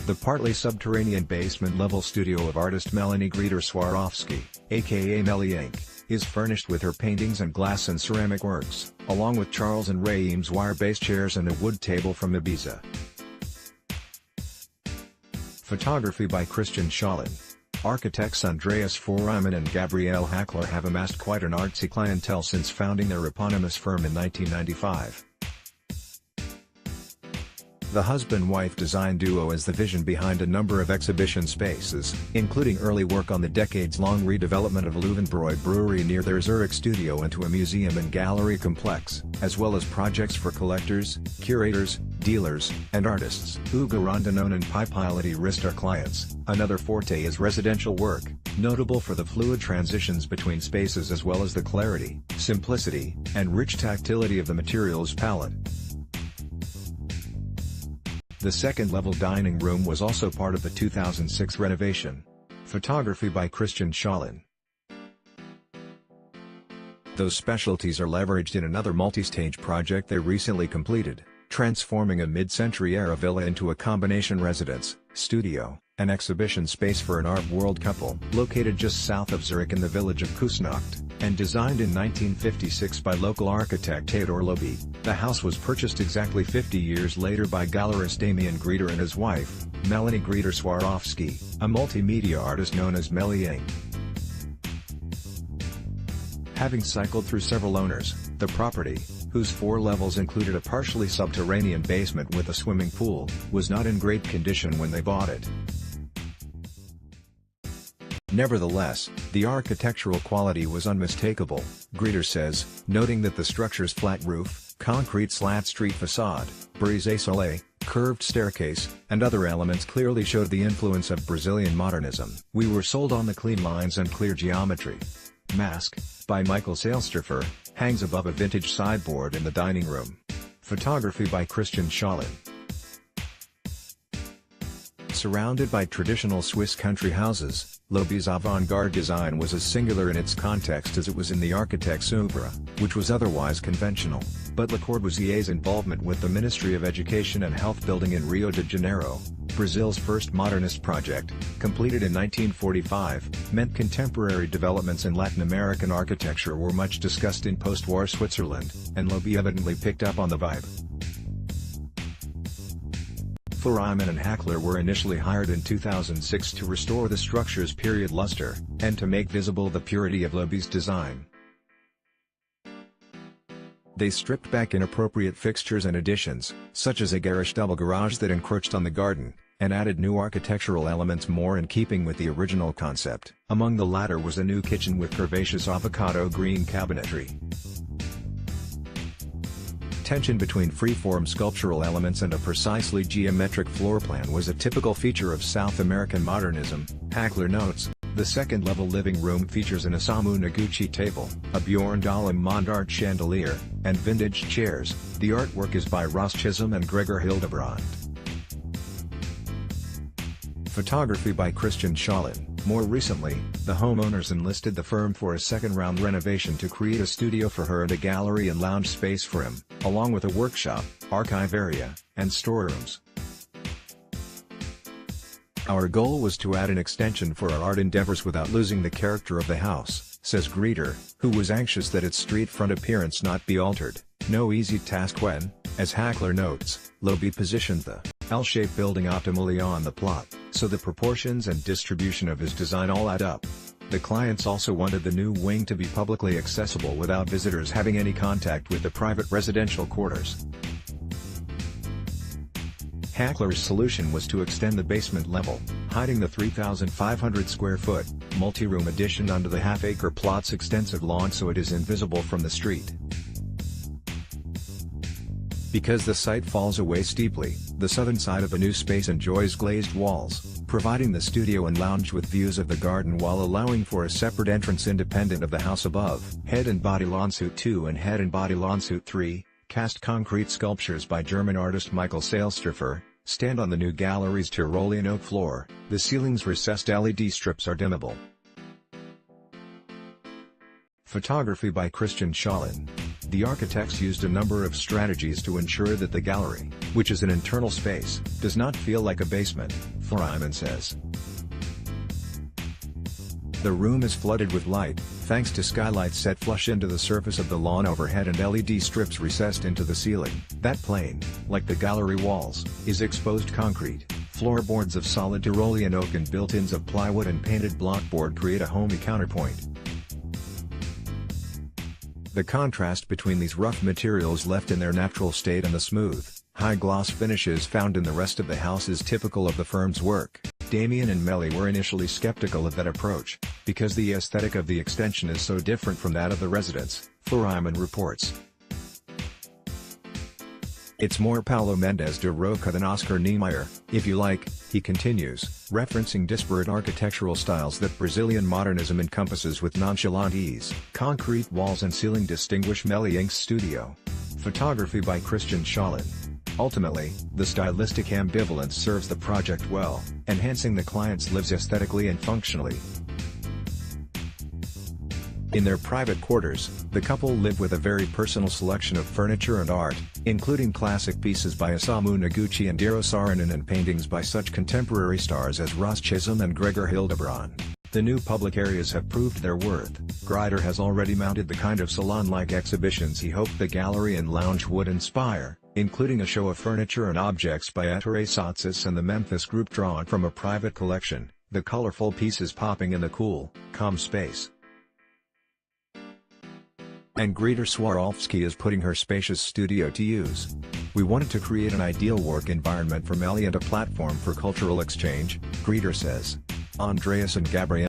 The partly subterranean basement-level studio of artist Melanie Grieder-Swarovski, aka Melli Ink, is furnished with her paintings and glass and ceramic works, along with Charles and Ray Eames wire-based chairs and a wood table from Ibiza. Photography by Christian Schalin. Architects Andreas Fuhrimann and Gabrielle Hächler have amassed quite an artsy clientele since founding their eponymous firm in 1995. The husband-wife design duo is the vision behind a number of exhibition spaces, including early work on the decades-long redevelopment of Löwenbräu Brewery near their Zurich studio into a museum and gallery complex, as well as projects for collectors, curators, dealers, and artists. Ugo Rondinone and Pipiloti Rist are clients. Another forte is residential work, notable for the fluid transitions between spaces as well as the clarity, simplicity, and rich tactility of the materials palette. The second-level dining room was also part of the 2006 renovation. Photography by Christian Schalin. Those specialties are leveraged in another multi-stage project they recently completed, transforming a mid-century-era villa into a combination residence, studio, and exhibition space for an art world couple. Located just south of Zurich in the village of Küsnacht, and designed in 1956 by local architect Theodor Lobi, the house was purchased exactly 50 years later by gallerist Damian Grieder and his wife, Melanie Grieder-Swarovski, a multimedia artist known as Melli Ink. Having cycled through several owners, the property, whose 4 levels included a partially subterranean basement with a swimming pool, was not in great condition when they bought it. Nevertheless, the architectural quality was unmistakable, Grieder says, noting that the structure's flat roof, concrete slat street facade, brise-soleil, curved staircase, and other elements clearly showed the influence of Brazilian modernism. We were sold on the clean lines and clear geometry. Mask, by Michael Sailstorfer, hangs above a vintage sideboard in the dining room. Photography by Christian Schalin. Surrounded by traditional Swiss country houses, Lobi's avant-garde design was as singular in its context as it was in the architect's oeuvre, which was otherwise conventional. But Le Corbusier's involvement with the Ministry of Education and Health building in Rio de Janeiro, Brazil's first modernist project, completed in 1945, meant contemporary developments in Latin American architecture were much discussed in post-war Switzerland, and Lobi evidently picked up on the vibe. Fuhrimann and Hächler were initially hired in 2006 to restore the structure's period luster, and to make visible the purity of Lobi's design. They stripped back inappropriate fixtures and additions, such as a garish double garage that encroached on the garden, and added new architectural elements more in keeping with the original concept. Among the latter was a new kitchen with curvaceous avocado green cabinetry. Tension between free-form sculptural elements and a precisely geometric floor plan was a typical feature of South American modernism, Hächler notes. The second-level living room features an Osamu Noguchi table, a Bjorn Dahlem Mondart chandelier, and vintage chairs. The artwork is by Ross Chisholm and Gregor Hildebrand. Photography by Christian Schalin. More recently, the homeowners enlisted the firm for a second-round renovation to create a studio for her and a gallery and lounge space for him, along with a workshop, archive area, and storerooms. Our goal was to add an extension for our art endeavors without losing the character of the house, says Grieder, who was anxious that its street-front appearance not be altered. No easy task when, as Hächler notes, Lobi positioned the L-shaped building optimally on the plot, so the proportions and distribution of his design all add up. The clients also wanted the new wing to be publicly accessible without visitors having any contact with the private residential quarters. Hächler's solution was to extend the basement level, hiding the 3,500 square foot, multi-room addition under the half-acre plot's extensive lawn so it is invisible from the street. Because the site falls away steeply, the southern side of the new space enjoys glazed walls, providing the studio and lounge with views of the garden while allowing for a separate entrance independent of the house above. Head and Body Lawnsuit 2 and Head and Body Lawnsuit 3, cast concrete sculptures by German artist Michael Sailstorfer, stand on the new gallery's Tyrolean oak floor. The ceiling's recessed LED strips are dimmable. Photography by Christian Schalin. The architects used a number of strategies to ensure that the gallery, which is an internal space, does not feel like a basement, Fuhrimann says. The room is flooded with light, thanks to skylights set flush into the surface of the lawn overhead and LED strips recessed into the ceiling. That plane, like the gallery walls, is exposed concrete. Floorboards of solid Tyrolean oak and built-ins of plywood and painted blockboard create a homey counterpoint. The contrast between these rough materials left in their natural state and the smooth, high-gloss finishes found in the rest of the house is typical of the firm's work. Damien and Melli were initially skeptical of that approach, because the aesthetic of the extension is so different from that of the residence, Fuhrimann reports. It's more Paulo Mendes de Roca than Oscar Niemeyer, if you like, he continues, referencing disparate architectural styles that Brazilian modernism encompasses with nonchalant ease. Concrete walls and ceiling distinguish Melli Ink's studio. Photography by Christian Schalin. Ultimately, the stylistic ambivalence serves the project well, enhancing the client's lives aesthetically and functionally. In their private quarters, the couple live with a very personal selection of furniture and art, including classic pieces by Osamu Noguchi and Eero Saarinen and paintings by such contemporary stars as Ross Chisholm and Gregor Hildebrand. The new public areas have proved their worth. Grieder has already mounted the kind of salon-like exhibitions he hoped the gallery and lounge would inspire, including a show of furniture and objects by Ettore Sotsis and the Memphis group drawn from a private collection, the colorful pieces popping in the cool, calm space. And Grieder-Swarovski is putting her spacious studio to use. We wanted to create an ideal work environment for Melli and a platform for cultural exchange, Grieder says. Andreas and Gabrielle